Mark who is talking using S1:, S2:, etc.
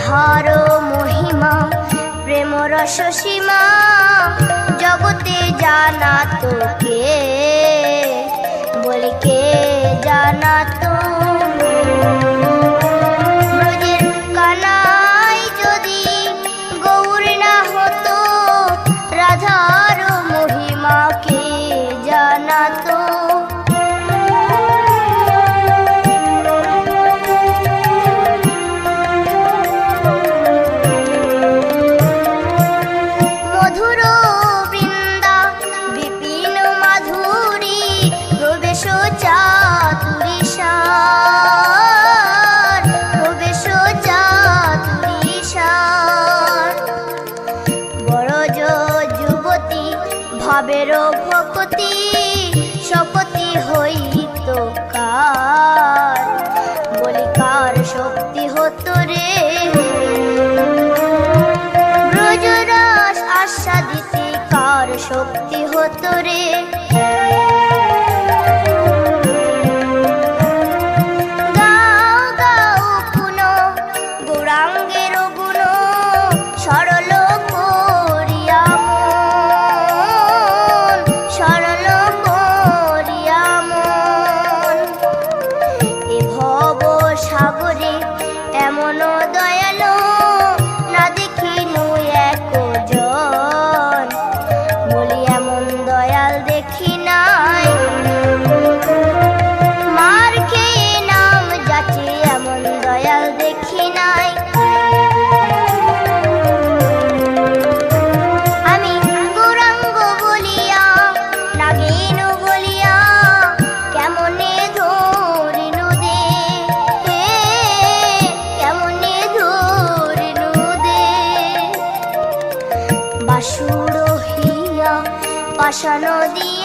S1: রাধার মহিমা প্রেম রস সীমা জগতে জানা তো কে, বলি কে জানা তো। ব্রজের কানাই যদি গৌর না হতো, রাধার মহিমা কে জানা তো। ভাবের ভকতি শপতি হইত কার, বলি কার শক্তি হতো রে। ব্রজরস আস্বাদিতে কার শক্তি হতো রে। গাও গাও পুন গৌরাঙ্গের গুণ সরল করিয়া এমন দয়ালো না দেখিনু একজন, বলি এমন দয়াল দেখি নাই। মার খেয়ে নাম যাচ্ছে এমন দয়াল দেখি নাই। আমি গৌরাঙ্গ বলিয়া নাগিনু বলিয়া কেমনে ধরিনু দে, বাসুর হিয়া পাশানো দিয়া